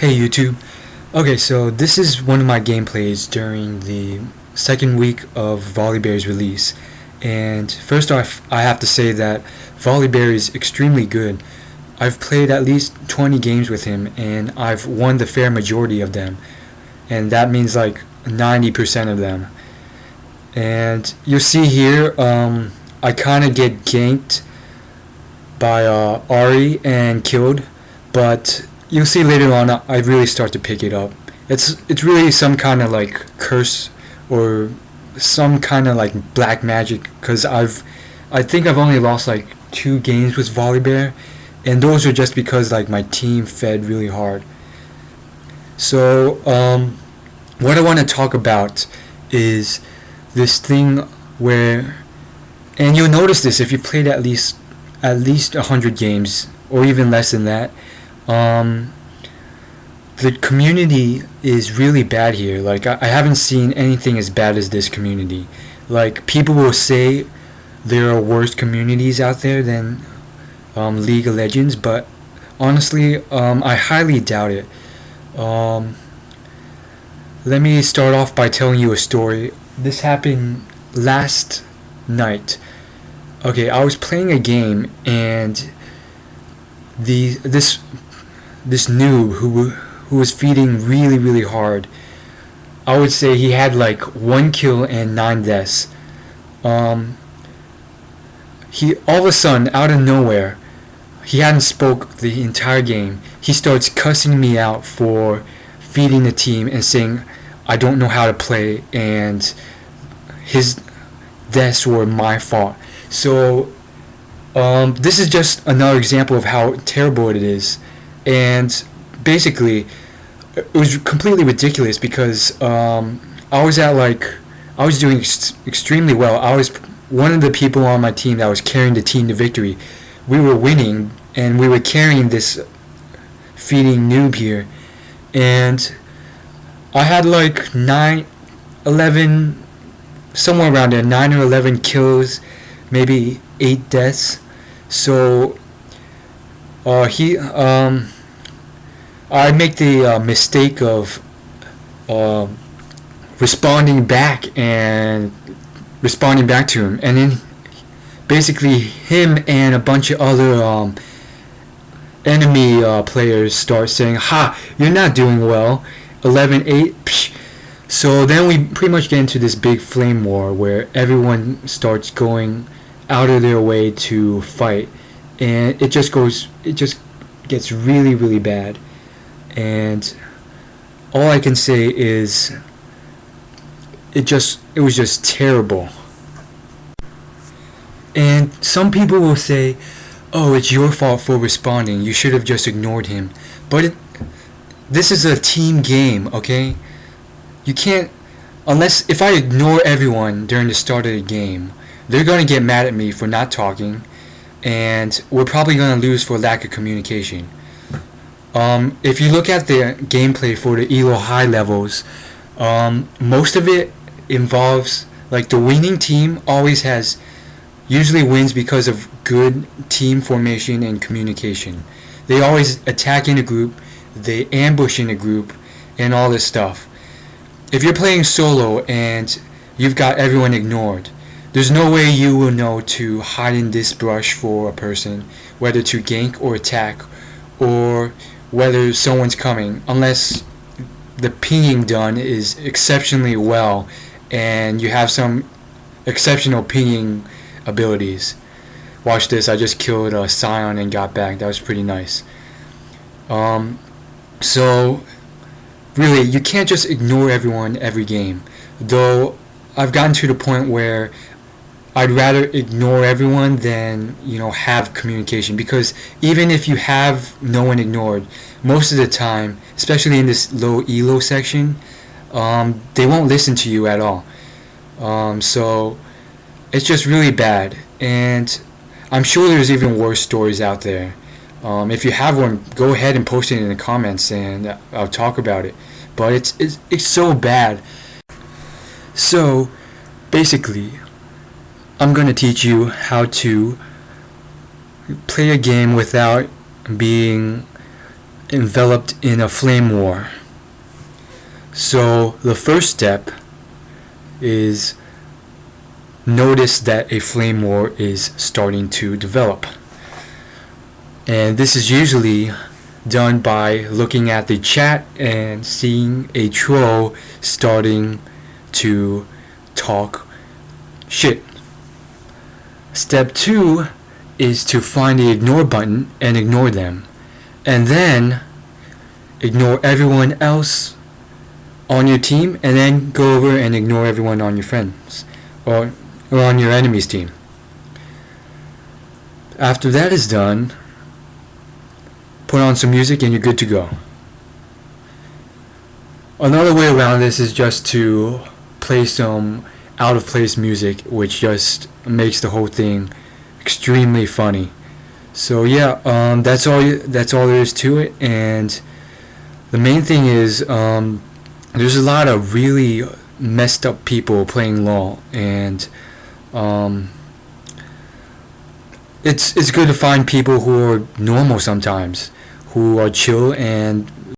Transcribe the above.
Hey YouTube. Okay, so this is one of my gameplays during the second week of Volibear's release. And first off, I have to say that Volibear is extremely good. I've played at least 20 games with him and I've won the fair majority of them. And that means like 90% of them. And you'll see here, I kind of get ganked by Ari and killed, but you'll see later on I really start to pick it up. It's really some kind of like curse or some kind of like black magic, because I think I've only lost like 2 games with Volibear, and those are just because like my team fed really hard. So what I want to talk about is this thing where, and you'll notice this if you played at least 100 games or even less than that. The community is really bad here. Like I haven't seen anything as bad as this community. Like people will say there are worse communities out there than League of Legends, but honestly, I highly doubt it. Um, Let me start off by telling you a story. This happened last night. Okay, I was playing a game and this noob who was feeding really hard. I would say he had like 1 kill and 9 deaths. Um, he all of a sudden, out of nowhere, he hadn't spoke the entire game. He starts cussing me out for feeding the team and saying I don't know how to play and his deaths were my fault. So this is just another example of how terrible it is. And basically, it was completely ridiculous because I was doing extremely well. I was one of the people on my team that was carrying the team to victory. We were winning and we were carrying this feeding noob here, and I had like 9, 11, somewhere around there, 9 or 11 kills, maybe 8 deaths. So he I make the mistake of uh, responding back to him, and then basically him and a bunch of other enemy players start saying, "Ha, you're not doing well. 11-8." Psh. So then we pretty much get into this big flame war where everyone starts going out of their way to fight, and it just gets really bad. And all I can say is it was just terrible. And some people will say, "Oh, it's your fault for responding. You should have just ignored him." But this is a team game, okay? You can't, unless if I ignore everyone during the start of the game, they're gonna get mad at me for not talking, and we're probably gonna lose for lack of communication. If you look at the gameplay for the Elo high levels, most of it involves, like, the winning team usually wins because of good team formation and communication. They always attack in a group, they ambush in a group, and all this stuff. If you're playing solo and you've got everyone ignored, there's no way you will know to hide in this brush for a person, whether to gank or attack, or whether someone's coming, unless the pinging done is exceptionally well and you have some exceptional pinging abilities. Watch this, I just killed a Scion and got back. That was pretty nice. So really, you can't just ignore everyone every game. Though I've gotten to the point where I'd rather ignore everyone than, have communication, because even if you have no one ignored, most of the time, especially in this low elo section, they won't listen to you at all. So it's just really bad, and I'm sure there's even worse stories out there. If you have one, go ahead and post it in the comments, and I'll talk about it. But it's so bad. So basically, I'm going to teach you how to play a game without being enveloped in a flame war. So the first step is notice that a flame war is starting to develop. And this is usually done by looking at the chat and seeing a troll starting to talk shit. Step 2 is to find the ignore button and ignore them. And then ignore everyone else on your team, and then go over and ignore everyone on your friends or on your enemy's team. After that is done, put on some music and you're good to go. Another way around this is just to play some out of place music, which just makes the whole thing extremely funny. So yeah, that's all there is to it. And the main thing is there's a lot of really messed up people playing LoL, and it's good to find people who are normal sometimes, who are chill and